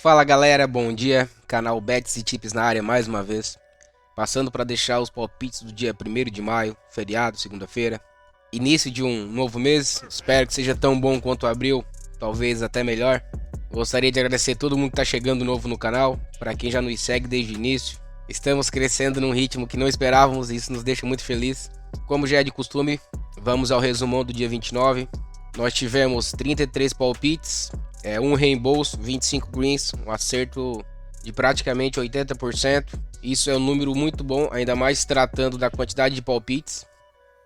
Fala galera, bom dia, canal Bets e Tips na área mais uma vez, passando para deixar os palpites do dia 1º de maio, feriado, segunda-feira, início de um novo mês, espero que seja tão bom quanto abril, talvez até melhor. Gostaria de agradecer todo mundo que está chegando novo no canal, para quem já nos segue desde o início, estamos crescendo num ritmo que não esperávamos e isso nos deixa muito feliz. Como já é de costume, vamos ao resumão do dia 29, nós tivemos 33 palpites, um reembolso, 25 greens, um acerto de praticamente 80%. Isso é um número muito bom, ainda mais se tratando da quantidade de palpites.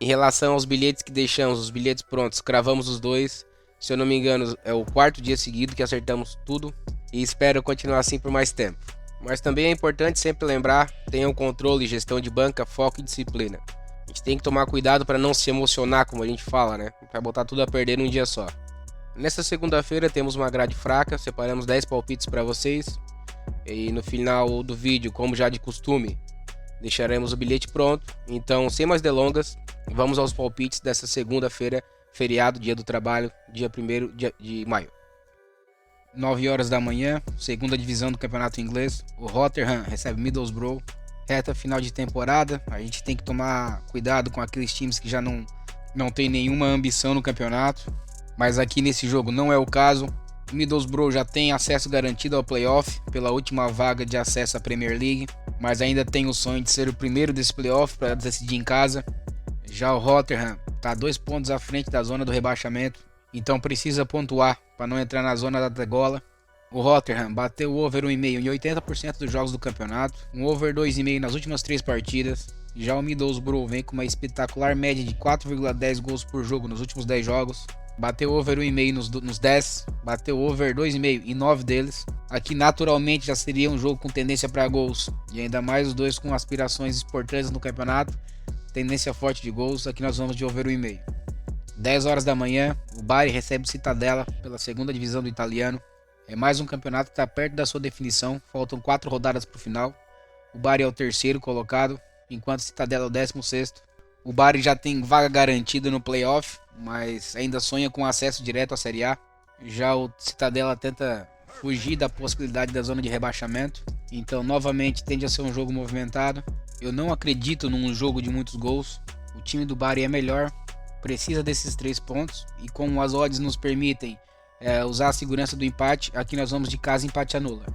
Em relação aos bilhetes que deixamos, os bilhetes prontos, cravamos os dois. Se eu não me engano, é o 4º dia seguido que acertamos tudo e espero continuar assim por mais tempo. Mas também é importante sempre lembrar, tenham controle, gestão de banca, foco e disciplina. A gente tem que tomar cuidado para não se emocionar, como a gente fala, né? Para botar tudo a perder num dia só. Nesta segunda-feira temos uma grade fraca, separamos 10 palpites para vocês. E no final do vídeo, como já de costume, deixaremos o bilhete pronto. Então, sem mais delongas, vamos aos palpites dessa segunda-feira, feriado, dia do trabalho, dia 1º de maio. 9 horas da manhã, segunda divisão do campeonato inglês. O Rotherham recebe Middlesbrough. Reta final de temporada, a gente tem que tomar cuidado com aqueles times que já não tem nenhuma ambição no campeonato. Mas aqui nesse jogo não é o caso. O Middlesbrough já tem acesso garantido ao playoff pela última vaga de acesso à Premier League, mas ainda tem o sonho de ser o primeiro desse playoff para decidir em casa. Já o Rotherham está 2 pontos à frente da zona do rebaixamento, então precisa pontuar para não entrar na zona da degola. O Rotherham bateu o over 1,5 em 80% dos jogos do campeonato, um over 2,5 nas últimas 3 partidas. Já o Middlesbrough vem com uma espetacular média de 4,10 gols por jogo nos últimos 10 jogos. Bateu over 1,5 nos 10, bateu over 2,5 em 9 deles. Aqui naturalmente já seria um jogo com tendência para gols, e ainda mais os dois com aspirações importantes no campeonato, tendência forte de gols. Aqui nós vamos de over 1,5. 10 horas da manhã, o Bari recebe o Cittadella pela segunda divisão do italiano. É mais um campeonato que está perto da sua definição, faltam 4 rodadas para o final. O Bari é o 3º colocado, enquanto o Cittadella é o 16º. O Bari já tem vaga garantida no playoff, mas ainda sonha com acesso direto à Série A. Já o Cittadella tenta fugir da possibilidade da zona de rebaixamento, então novamente tende a ser um jogo movimentado. Eu não acredito num jogo de muitos gols, o time do Bari é melhor, precisa desses 3 pontos, e como as odds nos permitem usar a segurança do empate, aqui nós vamos de casa empate anula.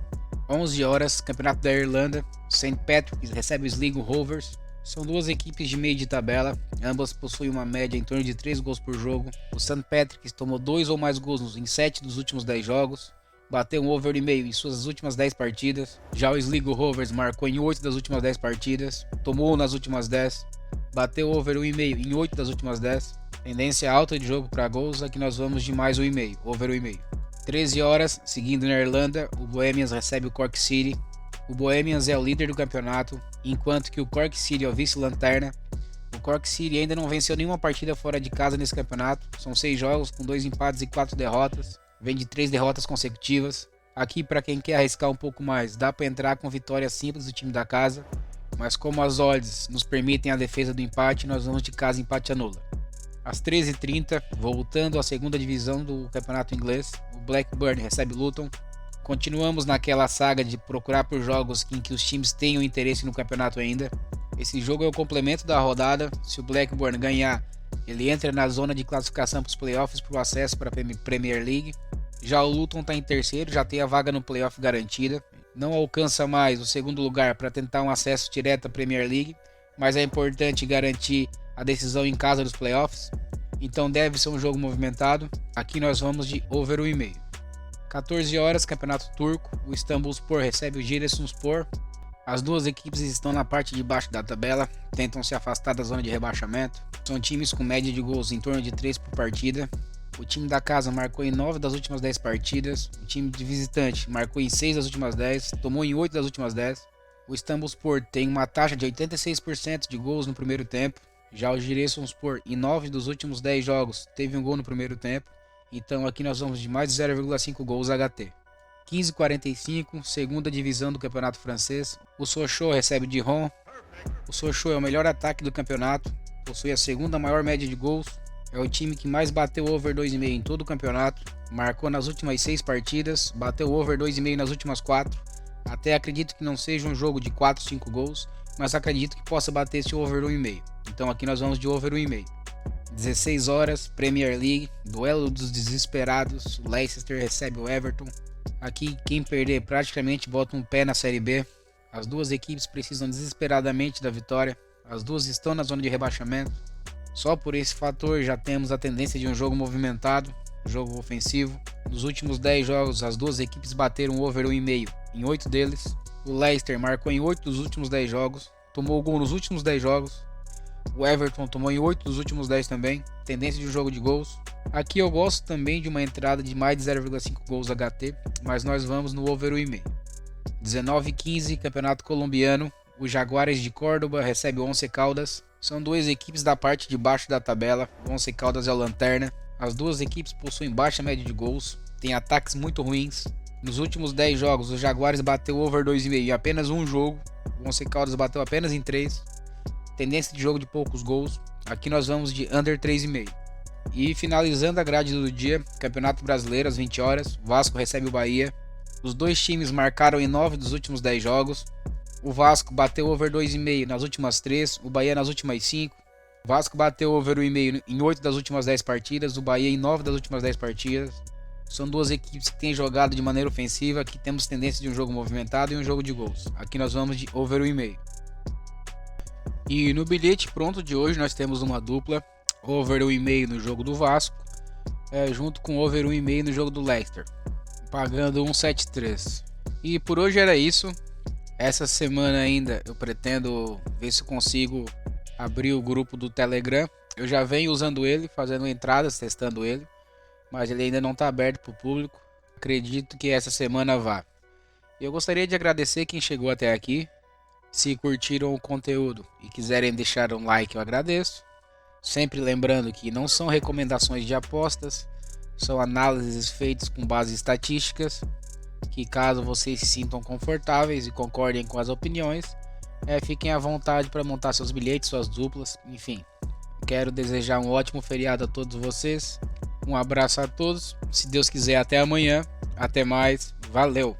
11 horas, Campeonato da Irlanda, St. Patrick's recebe o Sligo Rovers. São duas equipes de meio de tabela, ambas possuem uma média em torno de 3 gols por jogo. O St. Patrick's tomou 2 ou mais gols em 7 dos últimos 10 jogos, bateu um over e meio em suas últimas 10 partidas. Já o Sligo Rovers marcou em 8 das últimas 10 partidas, tomou nas últimas 10, bateu over 1,5 em 8 das últimas 10. Tendência alta de jogo para gols, aqui nós vamos de mais 1,5, over 1,5. 13 horas, seguindo na Irlanda, o Bohemians recebe o Cork City. O Bohemians é o líder do campeonato, enquanto que o Cork City é o vice-lanterna. O Cork City ainda não venceu nenhuma partida fora de casa nesse campeonato. São 6 jogos com 2 empates e 4 derrotas. Vem de 3 derrotas consecutivas. Aqui, para quem quer arriscar um pouco mais, dá para entrar com vitória simples do time da casa. Mas como as odds nos permitem a defesa do empate, nós vamos de casa empate anula. Às 13h30, voltando à segunda divisão do campeonato inglês, o Blackburn recebe Luton. Continuamos naquela saga de procurar por jogos em que os times tenham interesse no campeonato ainda. Esse jogo é o complemento da rodada. Se o Blackburn ganhar, ele entra na zona de classificação para os playoffs para o acesso para a Premier League. Já o Luton está em 3º, já tem a vaga no playoff garantida. Não alcança mais o 2º lugar para tentar um acesso direto à Premier League, mas é importante garantir a decisão em casa dos playoffs. Então deve ser um jogo movimentado. Aqui nós vamos de over 1,5. 14 horas, Campeonato Turco, o Istanbulspor recebe o Giresunspor. As duas equipes estão na parte de baixo da tabela, tentam se afastar da zona de rebaixamento. São times com média de gols em torno de 3 por partida. O time da casa marcou em 9 das últimas 10 partidas. O time de visitante marcou em 6 das últimas 10, tomou em 8 das últimas 10. O Istanbulspor tem uma taxa de 86% de gols no primeiro tempo. Já o Giresunspor, em 9 dos últimos 10 jogos, teve um gol no primeiro tempo. Então aqui nós vamos de mais de 0,5 gols HT. 15h45, segunda divisão do campeonato francês. O Sochaux recebe Dijon. O Sochaux é o melhor ataque do campeonato, possui a segunda maior média de gols. É o time que mais bateu over 2,5 em todo o campeonato. Marcou nas últimas 6 partidas, bateu over 2,5 nas últimas 4. Até acredito que não seja um jogo de 4, 5 gols, mas acredito que possa bater esse over 1,5. Então aqui nós vamos de over 1,5. 16 horas, Premier League, duelo dos desesperados. O Leicester recebe o Everton. Aqui quem perder praticamente bota um pé na Série B. As duas equipes precisam desesperadamente da vitória. As duas estão na zona de rebaixamento. Só por esse fator já temos a tendência de um jogo movimentado, jogo ofensivo. Nos últimos 10 jogos as duas equipes bateram over 1,5 em 8 deles. O Leicester marcou em 8 dos últimos 10 jogos, tomou gol nos últimos 10 jogos. O Everton tomou em 8 dos últimos 10 também, tendência de um jogo de gols. Aqui eu gosto também de uma entrada de mais de 0,5 gols HT, mas nós vamos no over 1,5. 19-15, Campeonato Colombiano. O Jaguares de Córdoba recebe o Once Caldas. São duas equipes da parte de baixo da tabela. O Once Caldas é o lanterna. As duas equipes possuem baixa média de gols, têm ataques muito ruins. Nos últimos 10 jogos, o Jaguares bateu over 2,5 em apenas um jogo. O Once Caldas bateu apenas em 3. Tendência de jogo de poucos gols. Aqui nós vamos de under 3,5. E finalizando a grade do dia, Campeonato Brasileiro às 20 horas. Vasco recebe o Bahia. Os dois times marcaram em 9 dos últimos 10 jogos. O Vasco bateu over 2,5 nas últimas 3, o Bahia nas últimas 5. O Vasco bateu over 1,5 em 8 das últimas 10 partidas, o Bahia em 9 das últimas 10 partidas. São duas equipes que têm jogado de maneira ofensiva, que temos tendência de um jogo movimentado e um jogo de gols. Aqui nós vamos de over 1,5. E no bilhete pronto de hoje nós temos uma dupla, over 1,5 no jogo do Vasco, junto com over 1,5 no jogo do Leicester, pagando 1,73. E por hoje era isso. Essa semana ainda eu pretendo ver se consigo abrir o grupo do Telegram. Eu já venho usando ele, fazendo entradas, testando ele, mas ele ainda não está aberto para o público. Acredito que essa semana vá. Eu gostaria de agradecer quem chegou até aqui. Se curtiram o conteúdo e quiserem deixar um like, eu agradeço. Sempre lembrando que não são recomendações de apostas, são análises feitas com base em estatísticas, que caso vocês se sintam confortáveis e concordem com as opiniões, fiquem à vontade para montar seus bilhetes, suas duplas, enfim. Quero desejar um ótimo feriado a todos vocês, um abraço a todos, se Deus quiser até amanhã, até mais, valeu!